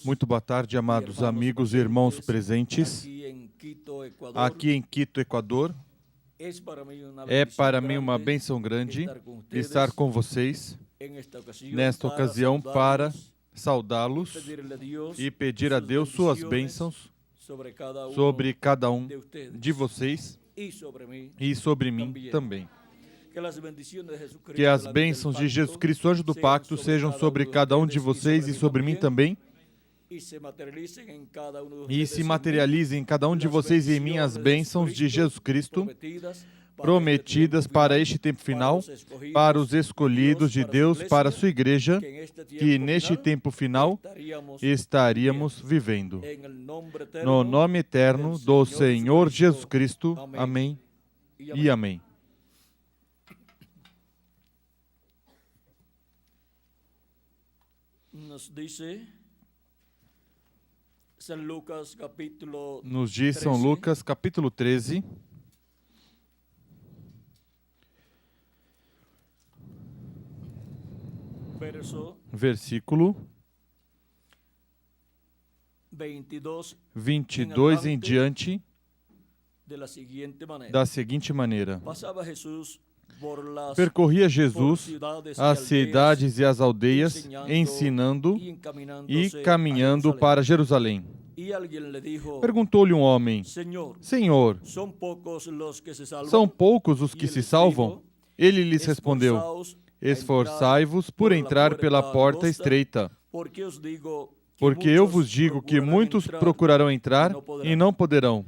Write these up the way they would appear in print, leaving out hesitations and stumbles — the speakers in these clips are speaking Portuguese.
Muito boa tarde, amados amigos e irmãos presentes aqui em Quito, Equador. É para mim uma bênção grande estar com vocês nesta ocasião para saudá-los e pedir a Deus suas bênçãos sobre cada um de vocês e sobre mim também. Que as bênçãos de Jesus Cristo, anjo do pacto, sejam sobre cada um de vocês e sobre mim também. E se materializem em cada um de vocês e em mim as bênçãos de Jesus Cristo, prometidas para este tempo final, para os escolhidos de Deus, para a sua igreja, que neste tempo final estaríamos vivendo. No nome eterno do Senhor Jesus Cristo. Amém e amém. Nos diz São Lucas, capítulo 13, versículo 22 em diante, da seguinte maneira. Percorria Jesus as cidades e as aldeias, ensinando e caminhando para Jerusalém. Perguntou-lhe um homem: Senhor, são poucos os que se salvam? Ele lhes respondeu: Esforçai-vos por entrar pela porta estreita, porque eu vos digo que muitos procurarão entrar e não poderão.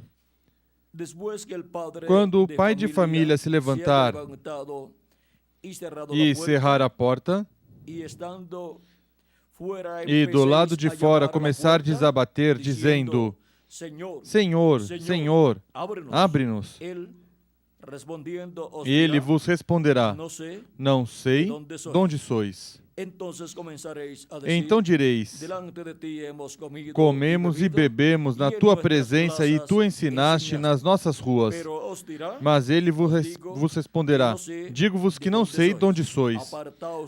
Quando o pai de família se levantar e cerrar a porta, e do lado de fora começar a desabater, dizendo: Senhor, Senhor, abre-nos. Ele vos responderá: Não sei de onde sois. Então direis: Comemos e bebemos na tua presença e tu ensinaste nas nossas ruas. Mas ele vos responderá: Digo-vos que não sei de onde sois.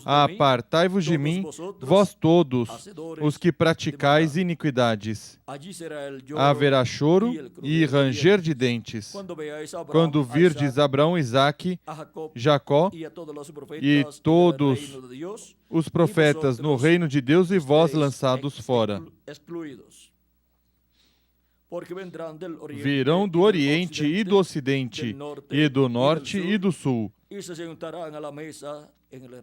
Apartai-vos de mim, vós todos os que praticais iniquidades. Haverá choro e ranger de dentes, quando virdes Abraão, Isaque, Jacó e todos os profetas no reino de Deus e vós lançados fora. Virão do Oriente e do Ocidente, e do Norte e do Sul,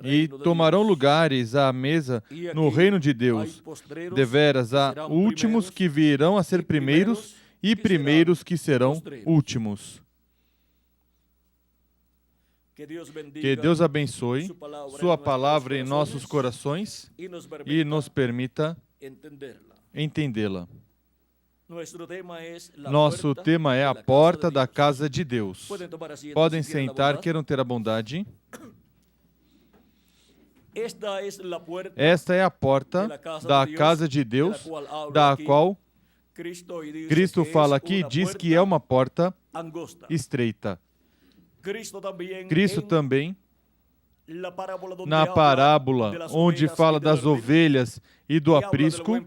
e tomarão lugares à mesa no reino de Deus. Deveras há últimos que virão a ser primeiros, e primeiros que serão últimos. Que Deus abençoe sua palavra em nossos corações e nos permita entendê-la. Nosso tema é a porta da casa de Deus. Podem sentar, queiram ter a bondade. Esta é a porta da casa de Deus, da qual Cristo fala aqui e diz que é uma porta estreita. Cristo também, na parábola onde fala das ovelhas e do aprisco,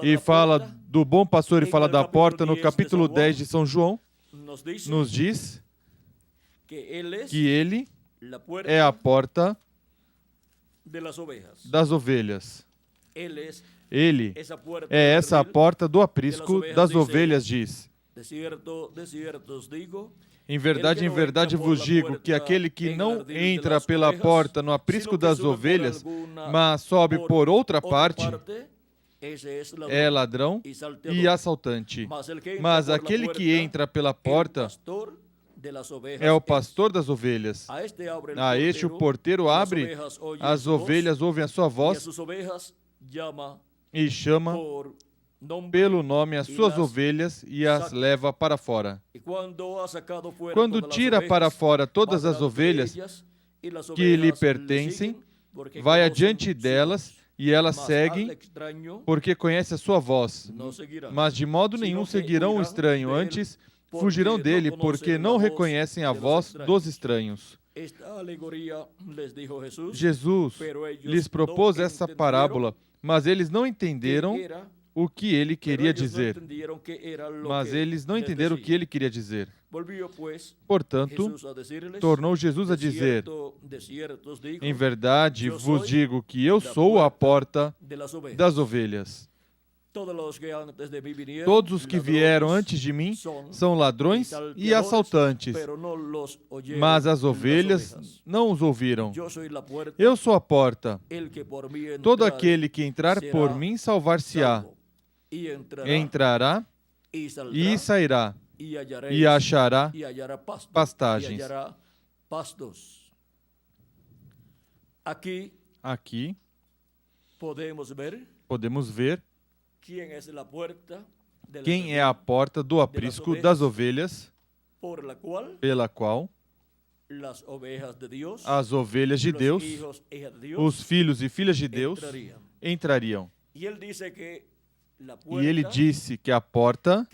e fala do bom pastor e fala da porta no capítulo 10 de São João, nos diz que ele é a porta das ovelhas. Ele é essa porta do aprisco das ovelhas, diz. Em verdade vos digo que aquele que não entra pela porta no aprisco das ovelhas, mas sobe por outra parte, é ladrão e assaltante. Mas aquele que entra pela porta é o pastor das ovelhas. A este o porteiro abre, as ovelhas ouvem a sua voz e chama pelo nome as suas ovelhas e as leva para fora. Quando tira para fora todas as ovelhas que lhe pertencem, vai adiante delas e elas seguem, porque conhece a sua voz. Mas de modo nenhum seguirão o estranho, antes fugirão dele, porque não reconhecem a voz dos estranhos. Jesus lhes propôs essa parábola, mas eles não entenderam o que ele queria dizer. Portanto, tornou Jesus a dizer: em verdade vos digo que eu sou a porta das ovelhas. Todos os que vieram antes de mim são ladrões e assaltantes, mas as ovelhas não os ouviram. Eu sou a porta. Todo aquele que entrar por mim salvar-se-á. Entrará e sairá e achará pastagens. Aqui podemos ver quem é a porta do aprisco das ovelhas, pela qual as ovelhas de Deus, os filhos e filhas de Deus, entrariam. E ele disse que a porta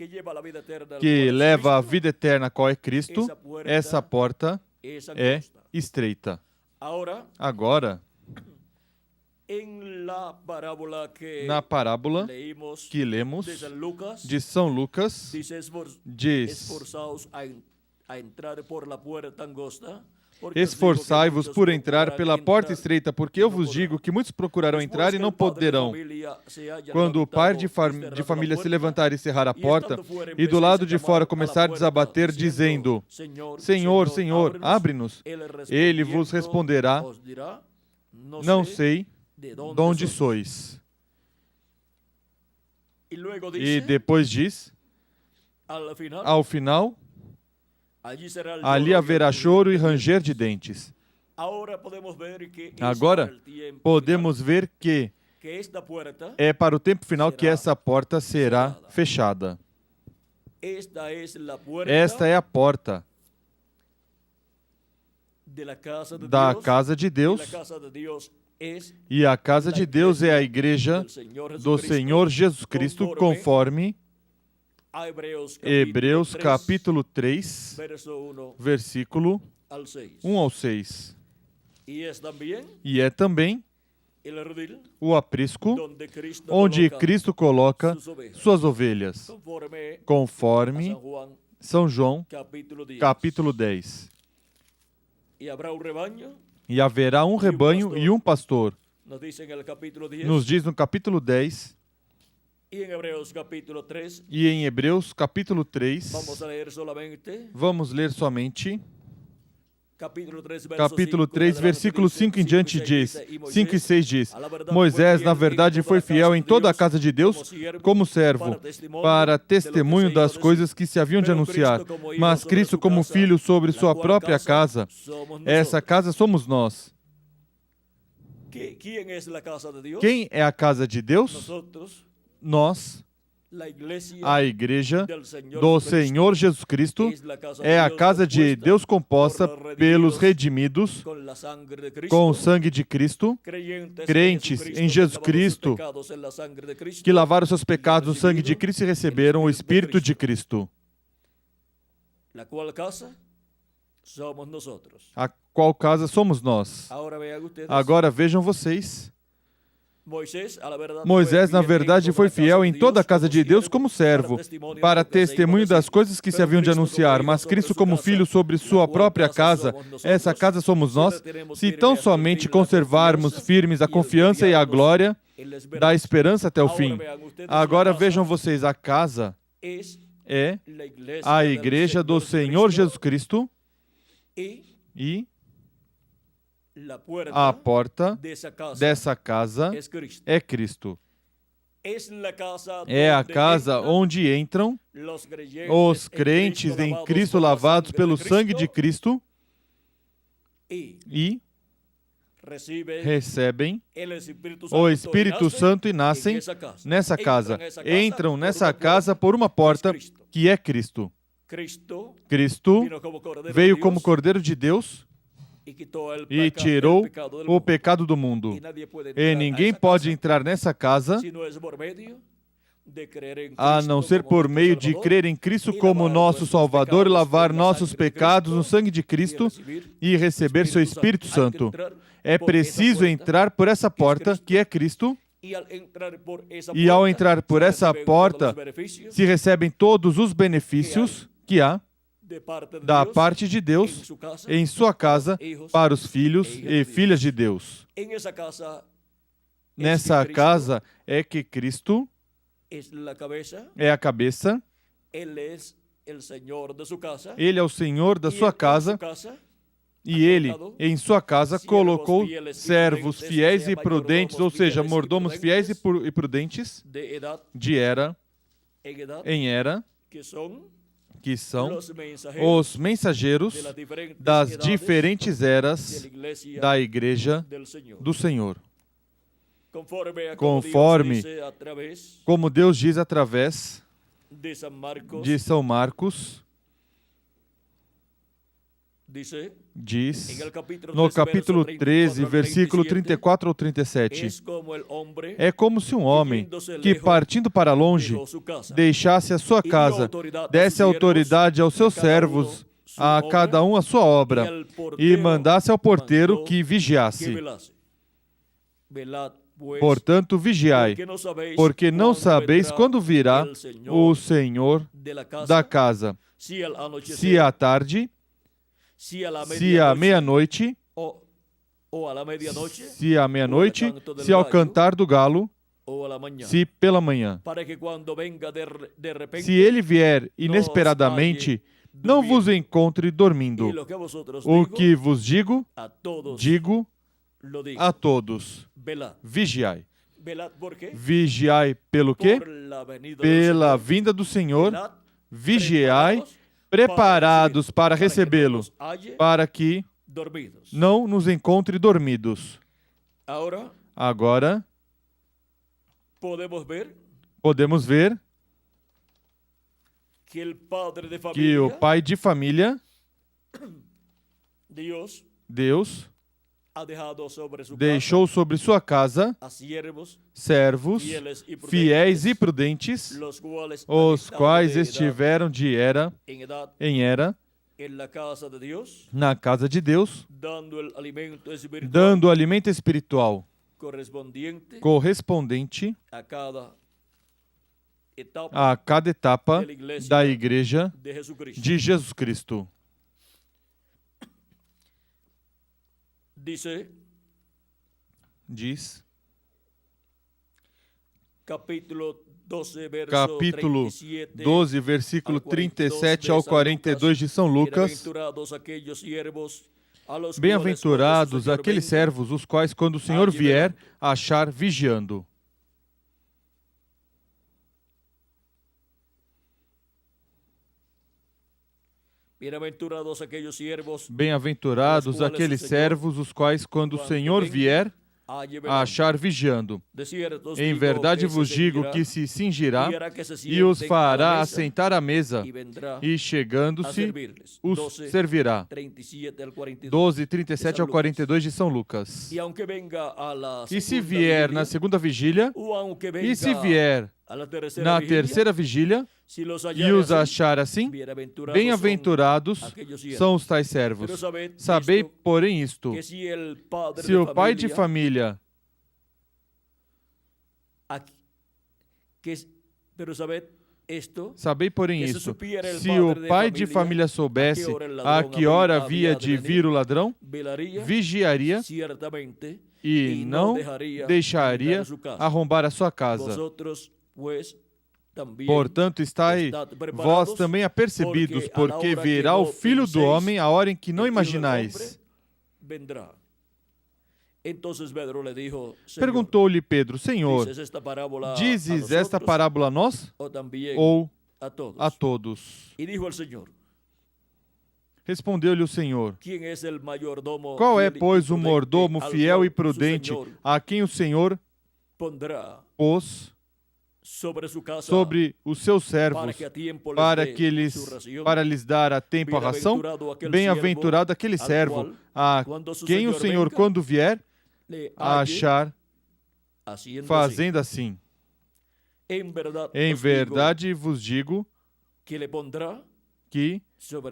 que leva à vida eterna, qual é Cristo, essa porta é estreita. Agora, na parábola que lemos de São Lucas, diz: esforçai-vos por entrar pela porta estreita, porque eu vos digo que muitos procurarão entrar e não poderão. Quando o pai de família se levantar e cerrar a porta, e do lado de fora começar a desabater, dizendo: Senhor, Senhor, abre-nos, ele vos responderá: não sei de onde sois. E depois diz, ao final, ali haverá choro e ranger de dentes. Agora, podemos ver que é para o tempo final que essa porta será fechada. Esta é a porta da casa de Deus, e a casa de Deus é a igreja do Senhor Jesus Cristo, conforme Hebreus capítulo 3, versículo 1 ao 6. E é também o aprisco onde Cristo coloca suas ovelhas, conforme São João capítulo 10. E haverá um rebanho e um pastor. Nos diz no capítulo 10. E em Hebreus capítulo 3, vamos ler somente. Capítulo 3, versículo 5 em diante diz, 5 e 6 diz: Moisés, na verdade, foi fiel em toda a casa de Deus como servo, para testemunho das coisas que se haviam de anunciar. Mas Cristo como filho sobre sua própria casa, essa casa somos nós. Quem é a casa de Deus? Nós, a igreja do Senhor Jesus Cristo, é a casa de Deus composta pelos redimidos com o sangue de Cristo, crentes em Jesus Cristo, que lavaram seus pecados no sangue de Cristo e receberam o Espírito de Cristo. A qual casa somos nós? Agora vejam vocês. Moisés, na verdade, foi fiel em toda a casa de Deus como servo, para testemunho das coisas que se haviam de anunciar, mas Cristo como filho sobre sua própria casa, essa casa somos nós, se tão somente conservarmos firmes a confiança e a glória da esperança até o fim. Agora vejam vocês, a casa é a igreja do Senhor Jesus Cristo e a porta dessa casa é Cristo. É a casa onde entram os crentes em Cristo lavados pelo sangue de Cristo e recebem o Espírito Santo e nascem nessa casa. Entram nessa casa por uma porta que é Cristo. Cristo veio como Cordeiro de Deus e tirou o pecado do mundo. E ninguém pode entrar nessa casa a não ser por meio de crer em Cristo como nosso Salvador e lavar nossos pecados no sangue de Cristo e receber seu Espírito Santo. É preciso entrar por essa porta, que é Cristo, e ao entrar por essa porta, se recebem todos os benefícios que há da parte de Deus em sua casa para os filhos e filhas de Deus. Nessa casa é que Cristo é a cabeça, Ele é o Senhor da sua casa, e Ele, em sua casa, colocou servos fiéis e prudentes, ou seja, mordomos fiéis e prudentes, de era em era, que são os mensageiros das diferentes eras da Igreja do Senhor. Conforme como Deus diz através de São Marcos, diz no capítulo 13, versículo 34 ao 37, é como se um homem que, partindo para longe, deixasse a sua casa, desse autoridade aos seus servos, a cada um a sua obra, e mandasse ao porteiro que vigiasse. Portanto, vigiai, porque não sabeis quando virá o Senhor da casa, se à tarde, se à meia-noite, se ao cantar do galo, se pela manhã. Se ele vier inesperadamente, não vos encontre dormindo. O que vos digo, digo a todos: vigiai. Vigiai pelo quê? Pela vinda do Senhor. Vigiai, preparados para recebê-lo, para que não nos encontre dormidos. Agora, podemos ver que o pai de família, Deus, deixou sobre sua casa servos fiéis e prudentes, os quais estiveram de era em era na casa de Deus, dando alimento espiritual correspondente a cada etapa da Igreja de Jesus Cristo. Diz, capítulo 12, versículo 37 ao 42 de São Lucas: bem-aventurados aqueles servos, os quais, quando o Senhor vier, achar vigiando. Bem-aventurados aqueles servos, os quais, quando o Senhor vier, achar vigiando. Em verdade vos digo que se cingirá e os fará assentar à mesa, e chegando-se, os servirá. 12, 37 ao 42 de São Lucas. E se vier na segunda vigília, e se vier na terceira vigília, e os achar assim, bem-aventurados são os tais servos. Sabei, porém, isto: se o pai de família se o pai de família soubesse a que hora havia de vir o ladrão, vigiaria e não deixaria arrombar a sua casa. Portanto, estai vós também apercebidos, porque virá o Filho do Homem a hora em que não imaginais. Perguntou-lhe Pedro: Senhor, dizes esta parábola a nós ou a todos? Respondeu-lhe o Senhor: qual é, pois, o mordomo fiel e prudente a quem o Senhor pôs sobre os seus servos para lhes dar a tempo a ração? Bem-aventurado aquele servo a quem o Senhor, quando vier, achar fazendo assim. Em verdade vos digo que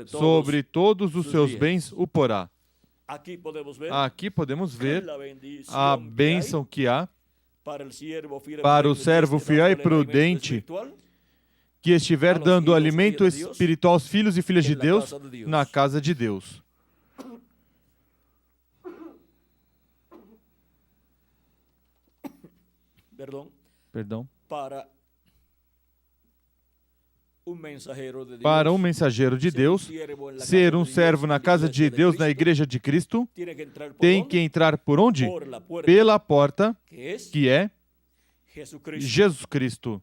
sobre todos os seus bens o porá. Aqui podemos ver a bênção que há para o servo fiel e prudente que estiver dando alimento espiritual aos filhos e filhas de Deus na casa de Deus. Perdão. Para um mensageiro de Deus, ser um servo na casa de Deus, na igreja de Cristo, tem que entrar por onde? Pela porta, que é Jesus Cristo.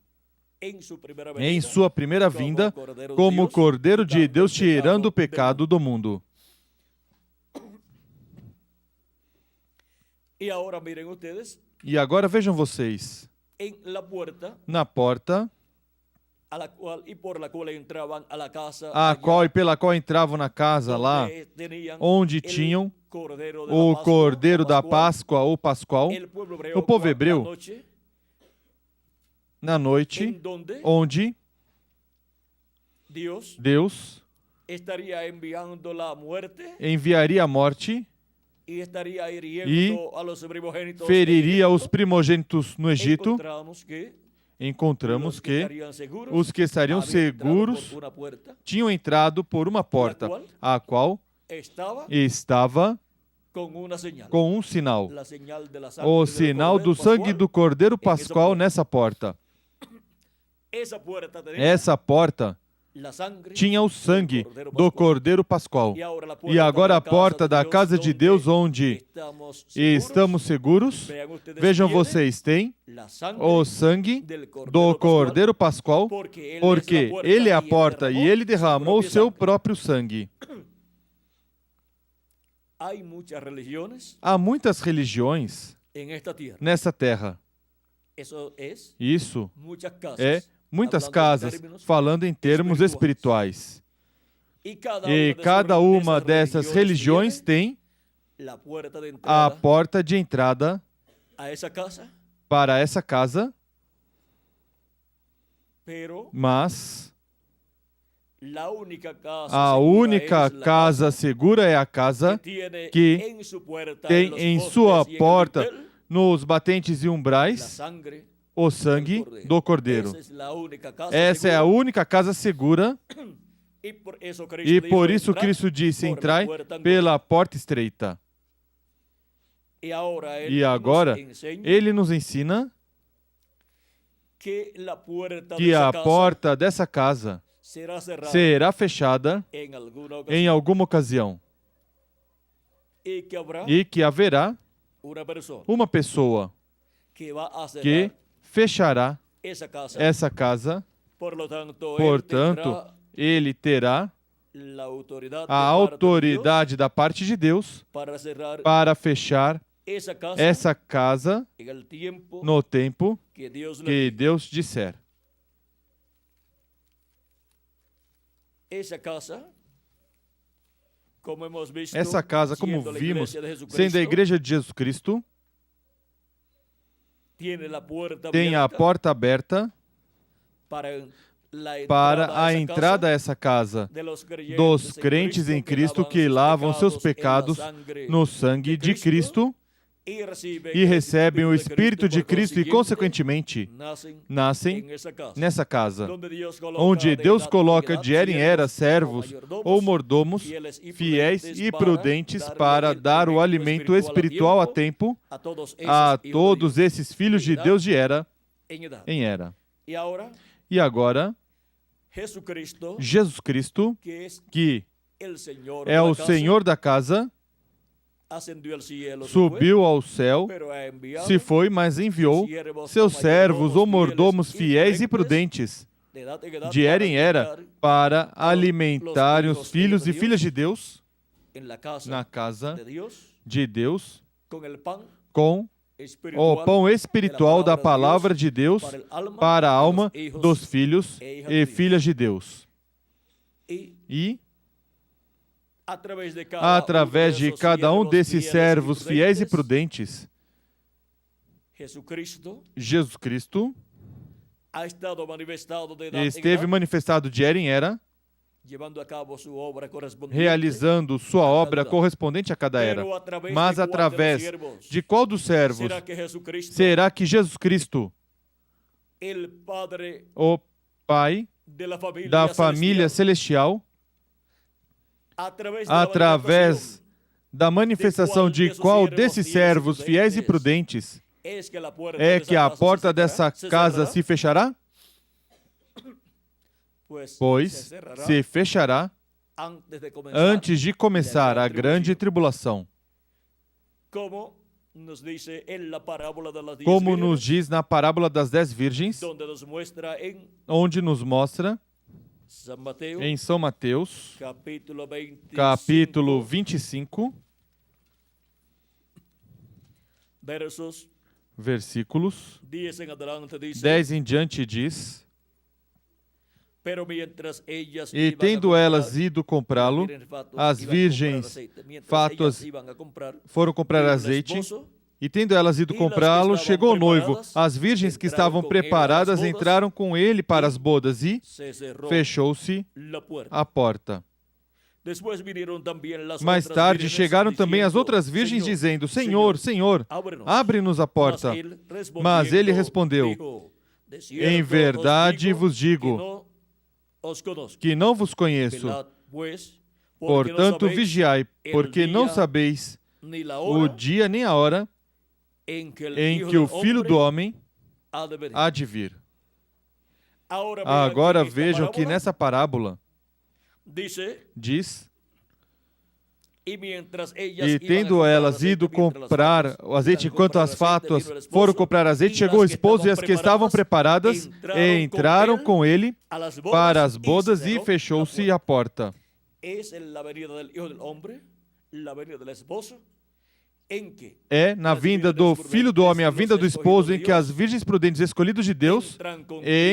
Em sua primeira vinda, como o Cordeiro de Deus tirando o pecado do mundo. E agora vejam vocês, na porta, a qual e pela qual entravam na casa lá, onde tinham o Cordeiro da Páscoa ou Pascual, o povo hebreu, na noite, onde Deus enviaria a morte e feriria os primogênitos no Egito. Encontramos que os que estariam seguros tinham entrado por uma porta, a qual estava com um sinal, o sinal do sangue do Cordeiro Pascual nessa porta. Essa porta tinha o sangue do Cordeiro Pascual. E agora a porta da casa de Deus, onde estamos seguros, vejam vocês, tem o sangue do Cordeiro Pascual, porque ele é a porta e ele derramou o seu próprio sangue. Há muitas religiões nessa terra. Isso é muitas casas, falando em termos espirituais. E cada uma dessas religiões tem a porta de entrada para essa casa, mas a única casa segura é a casa que tem em sua porta, nos batentes e umbrais, o sangue do Cordeiro. Essa é a única casa segura, e por isso Cristo disse: entrai pela porta estreita. E agora ele nos ensina que a porta dessa casa será fechada em alguma ocasião, e que haverá uma pessoa que fechará essa casa. Portanto, ele terá a autoridade da parte de Deus para fechar essa casa no tempo que Deus disser. Essa casa, como vimos, sendo a igreja de Jesus Cristo, tem a porta aberta para a entrada a essa casa dos crentes em Cristo que lavam seus pecados no sangue de Cristo e recebem o Espírito de Cristo e, consequentemente, nascem nessa casa, onde Deus coloca de era em era servos ou mordomos fiéis e prudentes para dar o alimento espiritual a tempo a todos esses filhos de Deus de era em era. E agora, Jesus Cristo, que é o Senhor da casa, subiu ao céu, se foi, mas enviou seus servos ou mordomos fiéis e prudentes, de era em era, para alimentarem os filhos e filhas de Deus na casa de Deus com o pão espiritual da palavra de Deus para a alma dos filhos e filhas de Deus. E através de cada um desses servos fiéis e prudentes, Jesus Cristo esteve manifestado de era em era, realizando sua obra correspondente a cada era. Mas através de qual dos servos será que Jesus Cristo, o Pai da família celestial, através da manifestação de qual desses servos fiéis e prudentes é que a porta dessa casa se fechará? Pois se fechará antes de começar a grande tribulação. Como nos diz na parábola das 10 virgens, onde nos mostra em São Mateus, capítulo 25, versículos 10 em diante diz: e tendo elas ido comprá-lo, as virgens fátuas foram comprar azeite. E tendo elas ido comprá-lo, chegou o noivo. As virgens que estavam preparadas entraram com ele para as bodas e fechou-se a porta. Mais tarde chegaram também as outras virgens dizendo: Senhor, Senhor, abre-nos a porta. Mas ele respondeu: em verdade vos digo que não vos conheço. Portanto, vigiai, porque não sabeis o dia nem a hora em que o Filho do Homem há de vir. Agora vejam que nessa parábola diz: e tendo elas ido comprar o azeite, enquanto as fátuas foram comprar azeite, chegou o esposo e as que estavam preparadas e entraram com ele para as bodas e fechou-se a porta. É na vinda do Filho do Homem, a vinda do esposo, em que as virgens prudentes escolhidas de Deus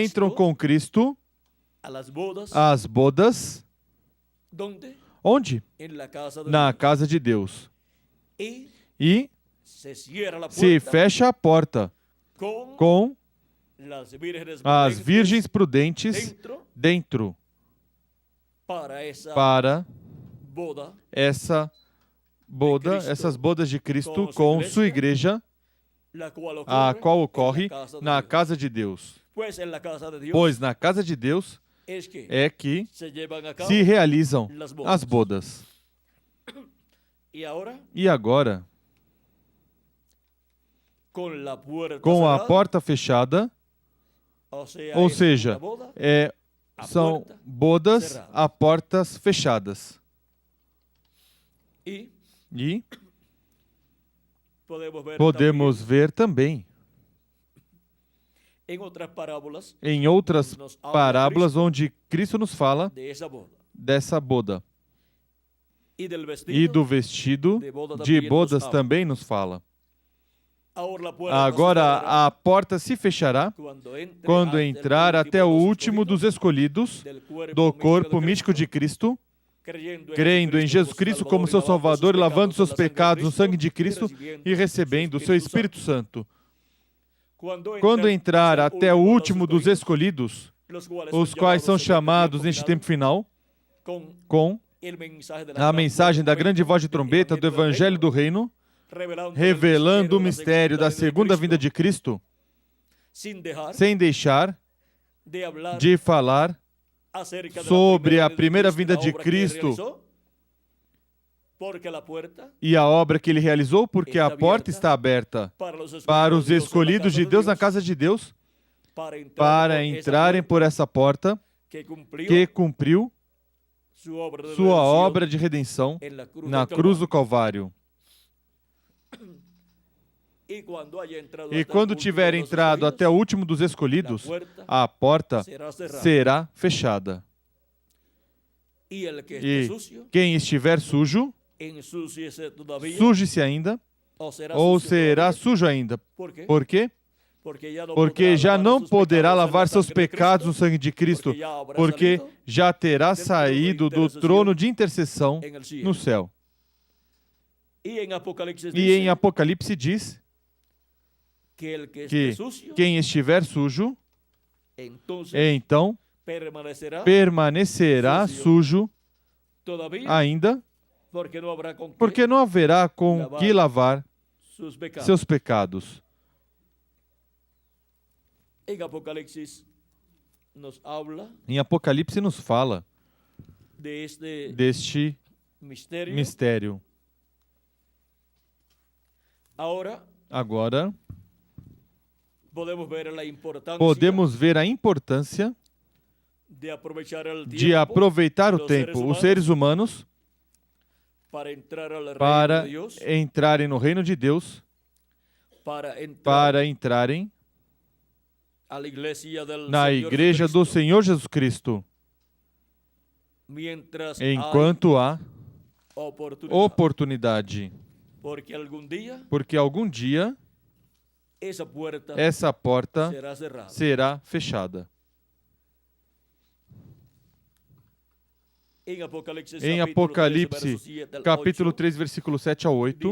entram com Cristo às bodas. Onde? Na casa de Deus. E se fecha a porta com as virgens prudentes dentro para essas bodas de Cristo com sua igreja, a qual ocorre na casa de Deus. Pois na casa de Deus é que se realizam as bodas. E agora, com a porta fechada, ou seja, são bodas a portas fechadas. E podemos ver também em outras parábolas onde Cristo nos fala dessa boda. E do vestido de bodas também nos fala. Agora a porta se fechará quando entrar até o último dos escolhidos do corpo místico de Cristo, crendo em Jesus Cristo como seu Salvador, lavando seus pecados no sangue de Cristo e recebendo o seu Espírito Santo. Quando entrar até o último dos escolhidos, os quais são chamados neste tempo final, com a mensagem da grande voz de trombeta do Evangelho do Reino, revelando o mistério da segunda vinda de Cristo, sem deixar de falar sobre a primeira vinda de Cristo e a obra que ele realizou, porque a porta está aberta para os escolhidos de Deus na casa de Deus, para entrarem por essa porta que cumpriu sua obra de redenção na cruz do Calvário. E quando tiver entrado até o último dos escolhidos, a porta será fechada. E quem estiver sujo, suje-se ainda, ou será sujo ainda. Por quê? Porque já não poderá lavar seus pecados no sangue de Cristo, porque já terá saído do trono de intercessão no céu. E em Apocalipse diz que quem estiver sujo então permanecerá sujo ainda, porque não haverá com que lavar seus pecados. Em Apocalipse nos fala deste mistério. Agora, podemos ver a importância de aproveitar o tempo, os seres humanos, para entrarem no reino de Deus, para entrarem na igreja do Senhor Jesus Cristo, enquanto há oportunidade. Porque algum dia essa porta será fechada. Em Apocalipse, capítulo 3, versículo 7 a 8,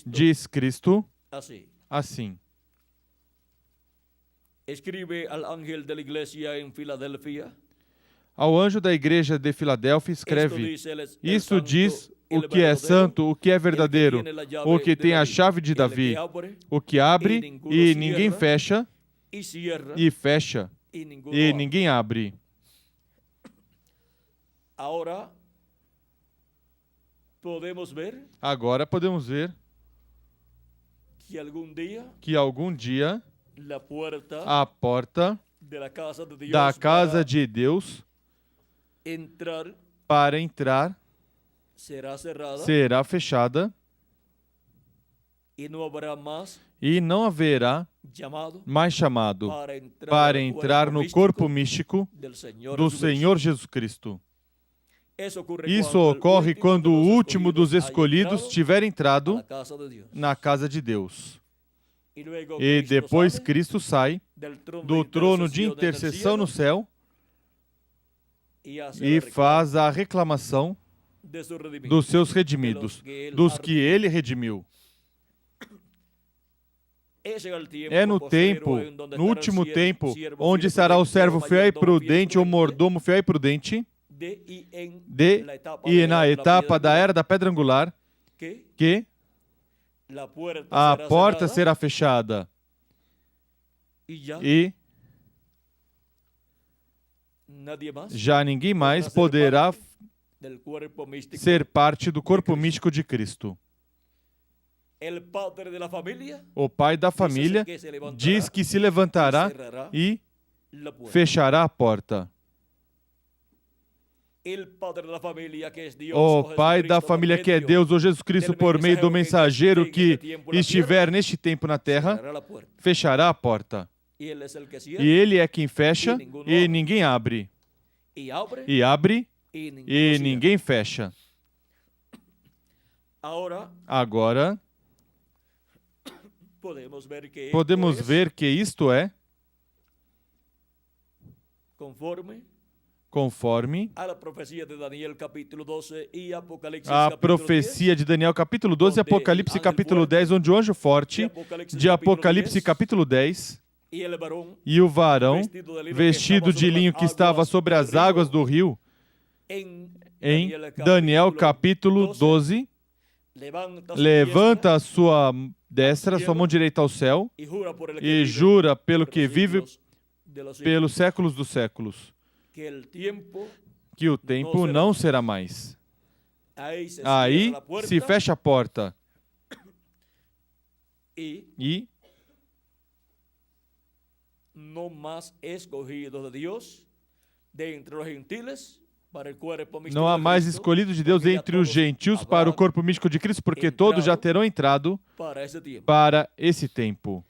diz Cristo assim: ao anjo da igreja de Filadélfia escreve: isto diz o que é santo, o que é verdadeiro, o que tem a chave de Davi, o que abre e ninguém fecha, e fecha e ninguém abre. Agora podemos ver que algum dia a porta da casa de Deus para entrar será fechada e não haverá mais chamado para entrar no corpo místico do Senhor Jesus Cristo. Isso ocorre quando o último dos escolhidos tiver entrado na casa de Deus. E depois Cristo sai do trono de intercessão no céu e faz a reclamação dos seus redimidos, dos que ele redimiu. É no último tempo, onde será o servo fiel e prudente, o mordomo fiel e prudente, e na etapa da era da pedra angular, que a porta será fechada e já ninguém mais poderá ser parte do corpo místico de Cristo. O pai da família diz que se levantará e fechará a porta. O pai da família, que é Deus, ou Jesus Cristo, por meio do mensageiro que estiver neste tempo na terra, fechará a porta. E ele é quem fecha e ninguém abre. E abre e ninguém fecha. Agora, podemos ver que isto é conforme a profecia de Daniel capítulo 12 e Apocalipse capítulo 10, onde o anjo forte de Apocalipse capítulo 10 e o varão vestido de linho que estava sobre as águas do rio, em Daniel capítulo 12, levanta a sua destra, sua mão direita ao céu, e jura pelo que vive pelos séculos dos séculos, que o tempo não será mais. Aí se fecha a porta e não há mais escolhidos de Deus entre os gentios para o corpo místico de Cristo, porque todos já terão entrado para esse tempo.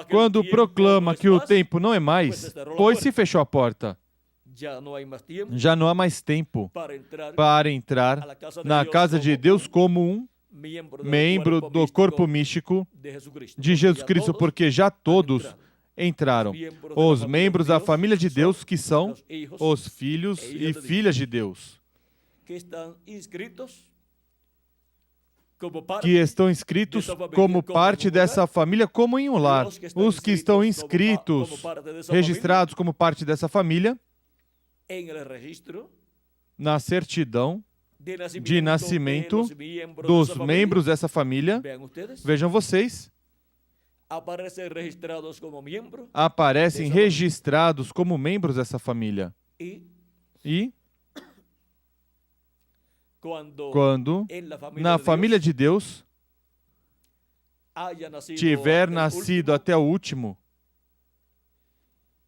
Quando proclama que o tempo não é mais, pois se fechou a porta, já não há mais tempo para entrar na casa de Deus como um membro do corpo místico de Jesus Cristo, porque já todos entraram. Os membros da família de Deus, que são os filhos e filhas de Deus. que estão inscritos como parte dessa família, como em um lar. Os que estão inscritos, registrados como parte dessa família, na certidão de nascimento dos membros dessa família, vejam vocês, aparecem registrados como membros dessa família. E quando na família de Deus tiver nascido até o último,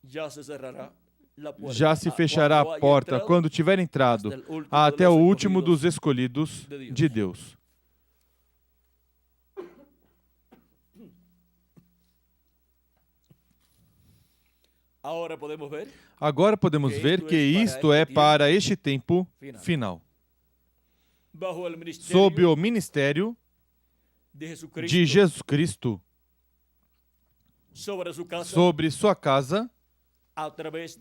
já se fechará a porta quando tiver entrado até o último dos escolhidos de Deus. Agora podemos ver que isto é para este tempo final. Sob o ministério de Jesus Cristo, sobre sua casa, através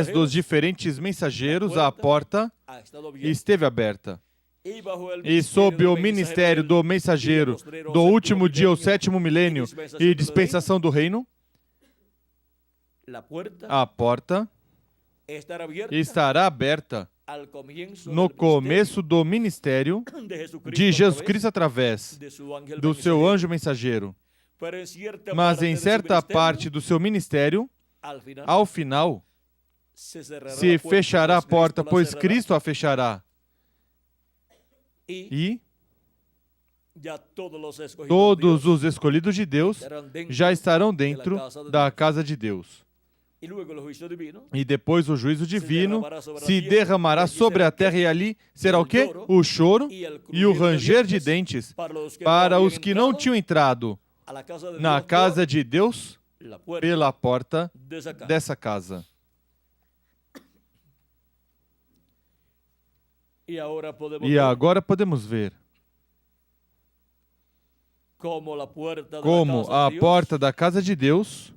dos diferentes mensageiros, a porta esteve aberta. E sob o ministério do mensageiro do último dia, o sétimo milênio e dispensação do reino, a porta estará aberta no começo do ministério de Jesus Cristo através do seu anjo mensageiro. Mas em certa parte do seu ministério, ao final, se fechará a porta, pois Cristo a fechará. E todos os escolhidos de Deus já estarão dentro da casa de Deus. E depois o juízo divino se derramará sobre a terra, e ali será o quê? O choro e o ranger de dentes para os que não tinham entrado na casa de Deus pela porta dessa casa. E agora podemos ver como a porta da casa de Deus,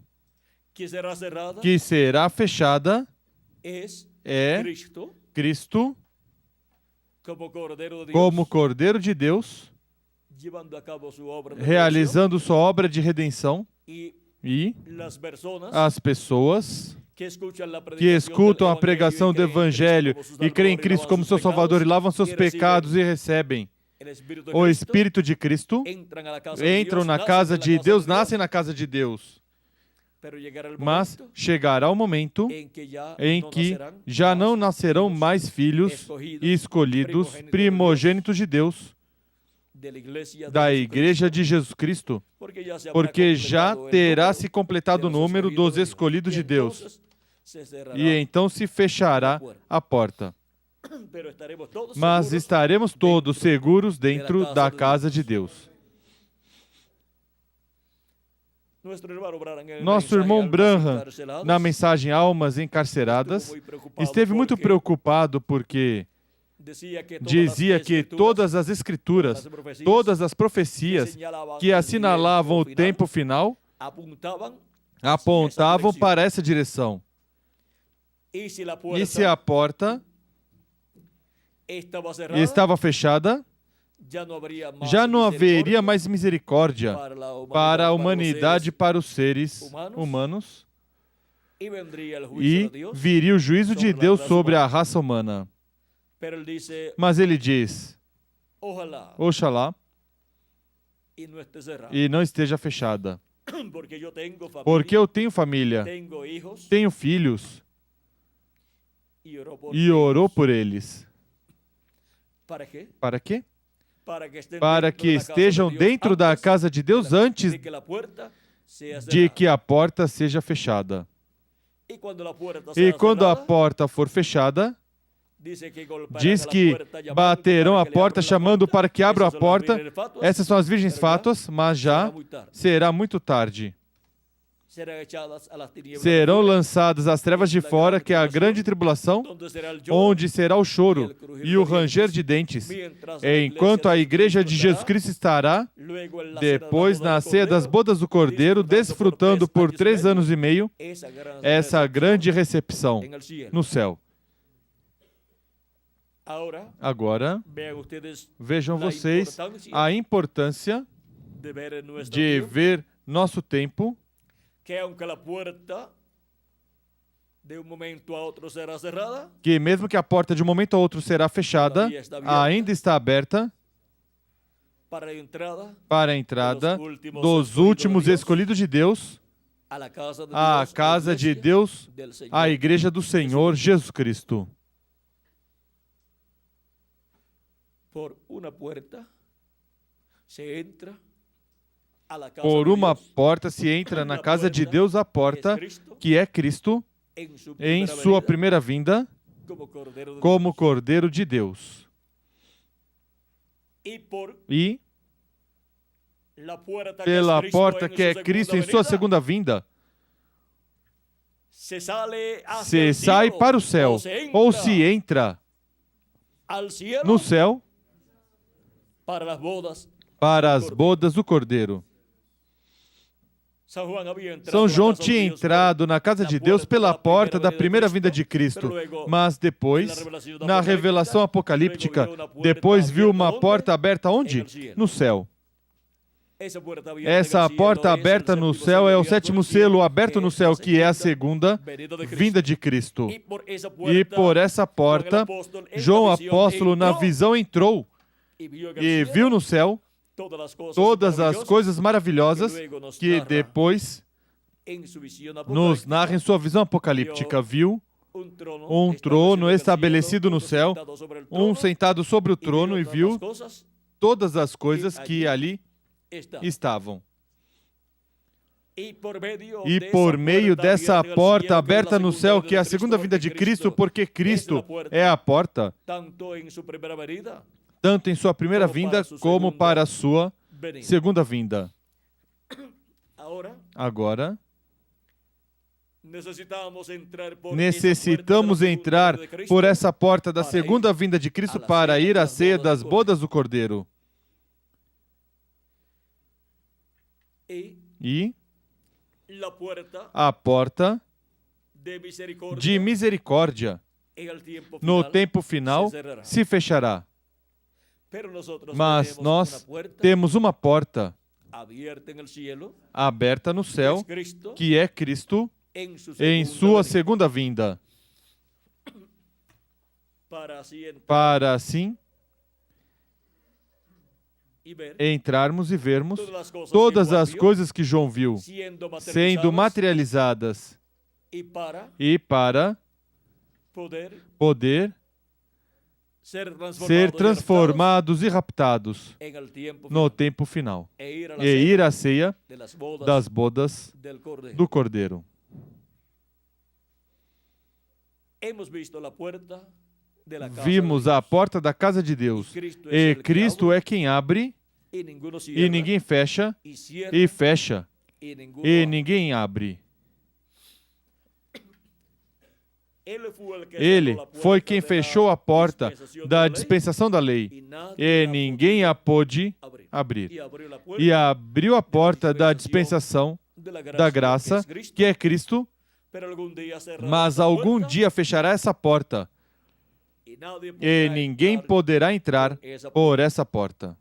que será fechada, é Cristo como Cordeiro de Deus, realizando sua obra de redenção, e as pessoas que escutam a pregação do Evangelho e creem em Cristo como seu Salvador e lavam seus pecados e recebem o Espírito de Cristo, entram na casa de Deus, nascem na casa de Deus. Mas chegará o momento em que já não nascerão mais filhos escolhidos, primogênitos de Deus, da Igreja de Jesus Cristo, porque já terá se completado o número dos escolhidos de Deus, e então se fechará a porta. Mas estaremos todos seguros dentro da casa de Deus. Nosso irmão Branham, na mensagem Almas Encarceradas, esteve muito preocupado porque dizia que todas as escrituras, todas as profecias que assinalavam o tempo final, apontavam para essa direção. E se a porta estava fechada, já não haveria mais misericórdia para a humanidade, para os seres humanos, e viria o juízo de Deus sobre a raça humana. Mas ele diz, oxalá, e não esteja fechada, porque eu tenho família, tenho filhos, e orou por eles. Para quê? Para que estejam dentro da casa de Deus antes de que a porta seja fechada. E quando a porta for fechada, diz que baterão a porta chamando para que abra a porta. Essas são as virgens fátuas, mas já será muito tarde. Serão lançadas às trevas de fora, que é a grande tribulação, onde será o choro e o ranger de dentes, enquanto a Igreja de Jesus Cristo estará, depois na ceia das bodas do Cordeiro, desfrutando por 3 anos e meio essa grande recepção no céu. Agora, vejam vocês a importância de ver nosso tempo, que mesmo que a porta de um momento a outro será fechada, ainda está aberta para a entrada dos últimos escolhidos de Deus, à casa de Deus, à igreja do Senhor Jesus Cristo. Por uma porta se entra na casa de Deus, a porta que é Cristo, em sua primeira vinda, como Cordeiro de Deus. E pela porta que é Cristo em sua segunda vinda, se sai para o céu, ou se entra no céu para as bodas do Cordeiro. São João tinha entrado na casa de Deus pela porta da primeira vinda de Cristo, mas depois, na revelação apocalíptica, depois viu uma porta aberta onde? No céu. Essa porta aberta no céu é o sétimo selo aberto no céu, que é a segunda vinda de Cristo. E por essa porta, João apóstolo na visão entrou e viu no céu todas as coisas maravilhosas que depois nos narra em sua visão apocalíptica. Viu um trono estabelecido no céu, um sentado sobre o trono, e viu todas as coisas que ali estavam. E por meio dessa porta aberta no céu, que é a segunda vinda de Cristo, porque Cristo é a porta, tanto em sua primeira vinda como para a sua segunda vinda. Agora, necessitamos entrar por essa porta da segunda vinda de Cristo para ir à ceia das bodas do Cordeiro. E a porta de misericórdia no tempo final se fechará. Mas nós temos uma porta aberta no céu, que é Cristo em sua segunda vinda, para assim entrarmos e vermos todas as coisas que João viu sendo materializadas, e para poder ser transformados e raptados no tempo final, e ir à ceia das bodas do Cordeiro. Vimos a porta da casa de Deus, e Cristo é quem abre, e ninguém fecha, e fecha, e ninguém abre. Ele foi quem fechou a porta da dispensação da lei, e ninguém a pôde abrir. E abriu a porta da dispensação da graça, que é Cristo, mas algum dia fechará essa porta, e ninguém poderá entrar por essa porta.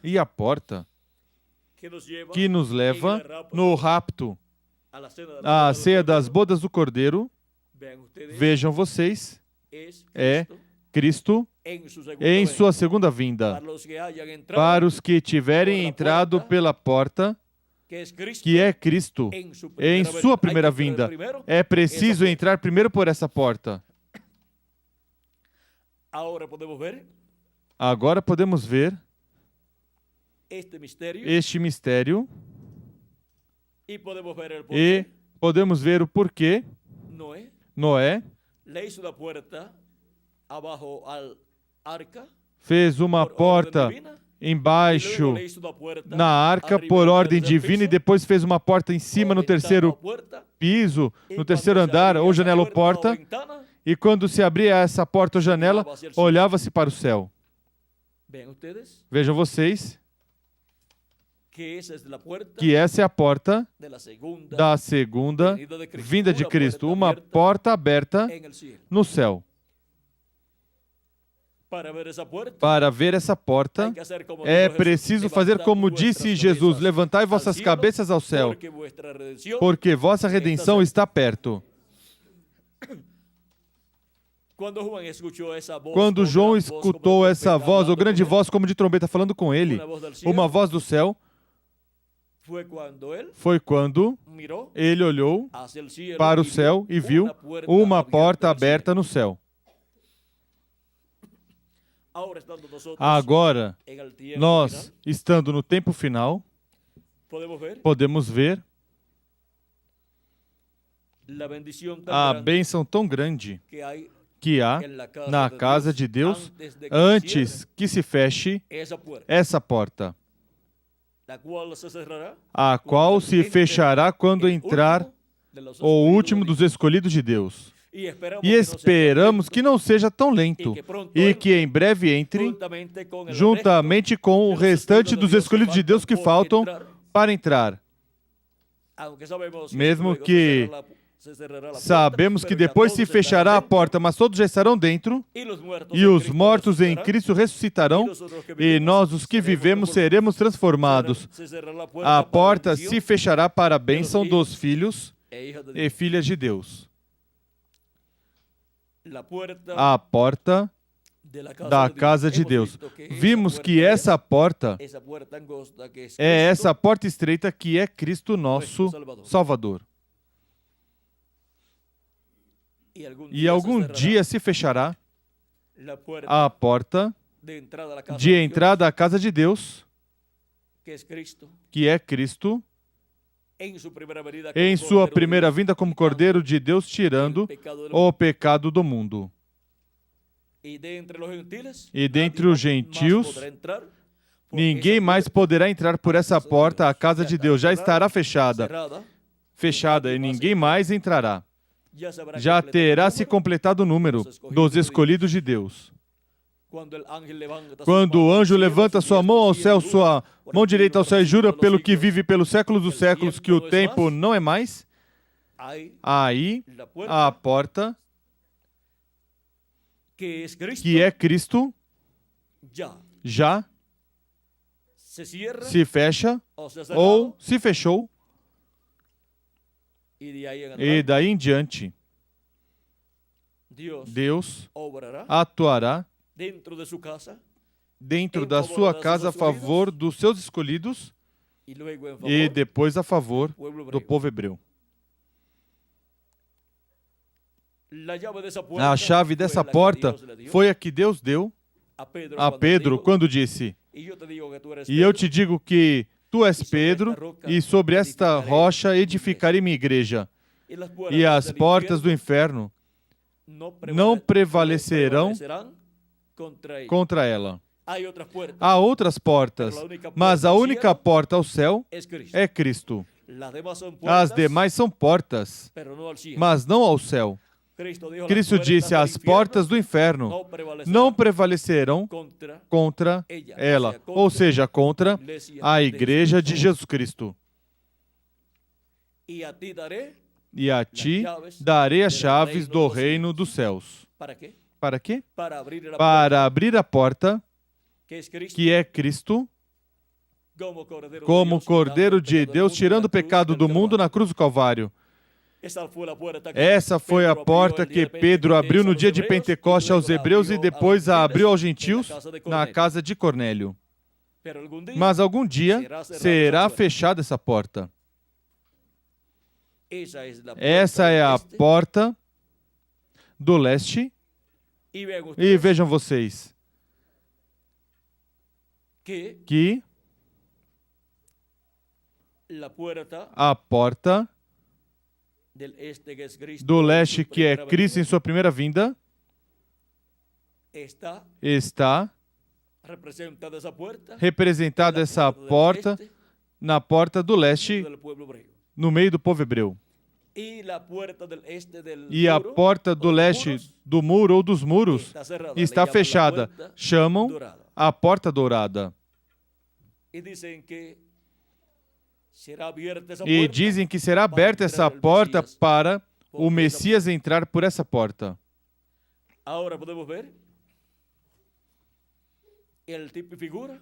E a porta que nos leva no rapto à ceia das bodas do Cordeiro, vejam vocês, é Cristo em sua segunda vinda. Para os que tiverem entrado pela porta, que é Cristo em sua primeira vinda, é preciso entrar primeiro por essa porta. Agora podemos ver este mistério, e podemos ver o porquê Noé fez uma porta embaixo na arca por ordem divina, e depois fez uma porta em cima no terceiro piso, no terceiro andar, ou janela ou porta, e quando se abria essa porta ou janela, olhava-se para o céu. Vejam vocês, que essa é a porta da segunda vinda de Cristo, uma porta aberta no céu. Para ver essa porta, é preciso fazer como disse Jesus: levantai vossas cabeças ao céu, porque vossa redenção está perto. Quando João escutou essa voz, ou grande voz como de trombeta falando com ele, uma voz do céu, foi quando ele olhou para o céu e viu uma porta aberta no céu. Agora, nós, estando no tempo final, podemos ver a bênção tão grande que há na casa de Deus antes que se feche essa porta, a qual se fechará quando entrar o último dos escolhidos de Deus. E esperamos que não seja tão lento e que em breve entre, juntamente com o restante dos escolhidos de Deus que faltam para entrar. Mesmo que sabemos que depois se fechará a porta, mas todos já estarão dentro, e os mortos em Cristo ressuscitarão, e nós, os que vivemos, seremos transformados. A porta se fechará para a bênção dos filhos e filhas de Deus. A porta da casa de Deus. Vimos que essa porta é essa porta estreita que é Cristo nosso Salvador. E algum dia se fechará a porta de entrada à casa de Deus, que é Cristo, em sua primeira vinda como Cordeiro de Deus, tirando o pecado do mundo. E dentre os gentios, ninguém mais poderá entrar por essa porta. A casa de Deus já estará fechada, e ninguém mais entrará. Já terá se completado o número dos escolhidos de Deus. Quando o anjo levanta sua mão ao céu, sua mão direita ao céu, e jura pelo que vive pelos séculos dos séculos que o tempo não é mais, aí a porta, que é Cristo, já se fecha ou se fechou, e daí em diante Deus atuará dentro da sua casa a favor dos seus escolhidos e depois a favor do povo hebreu. A chave dessa porta foi a que Deus deu a Pedro quando disse: e eu te digo que tu és Pedro, e sobre esta rocha edificarei minha igreja, e as portas do inferno não prevalecerão contra ela. Há outras portas, mas a única porta ao céu é Cristo. As demais são portas, mas não ao céu. Cristo disse: as portas do inferno não prevalecerão contra ela, ou seja, contra a igreja de Jesus Cristo. E a ti darei as chaves do reino dos céus. Para quê? Para abrir a porta, que é Cristo, como Cordeiro de Deus, tirando o pecado do mundo na cruz do Calvário. Essa foi a porta que Pedro abriu no dia de Pentecoste aos hebreus e depois a abriu aos gentios na casa de Cornélio. Mas algum dia será fechada essa porta. Essa é a porta do leste. E vejam vocês que a porta do leste, que é Cristo em sua primeira vinda, está representada essa porta na porta do leste, no meio do povo hebreu. E a porta do leste do muro ou dos muros está fechada. Chamam a porta dourada. E dizem que será aberta essa porta para o Messias entrar por essa porta. Agora podemos ver o tipo e figura.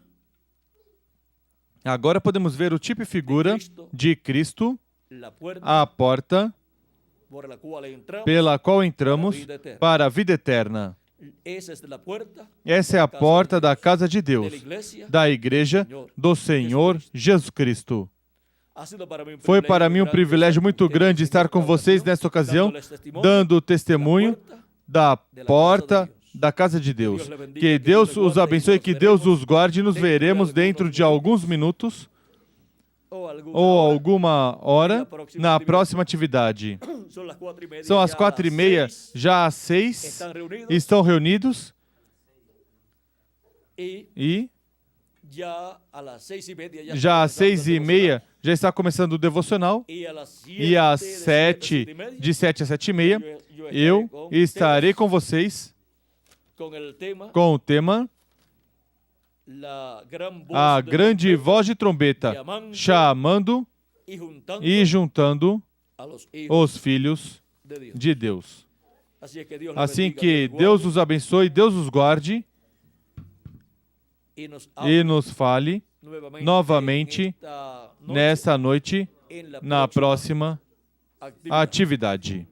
Agora podemos ver o tipo e figura de Cristo, a porta pela qual entramos para a vida eterna. Essa é a porta da casa de Deus, da igreja do Senhor Jesus Cristo. Foi para mim um privilégio muito grande estar com vocês nesta ocasião, dando testemunho da porta da casa de Deus. Que Deus os abençoe, que Deus os guarde. Nos veremos dentro de alguns minutos ou alguma hora na próxima atividade. São as 4:30, já às 6 estão reunidos e já às 6:30 já está começando o devocional e às 7, de 7 a 7:30, eu estarei com vocês com o tema a grande voz de trombeta, chamando e juntando os filhos de Deus. Assim que Deus os abençoe, Deus os guarde e nos fale novamente nessa noite, na próxima atividade.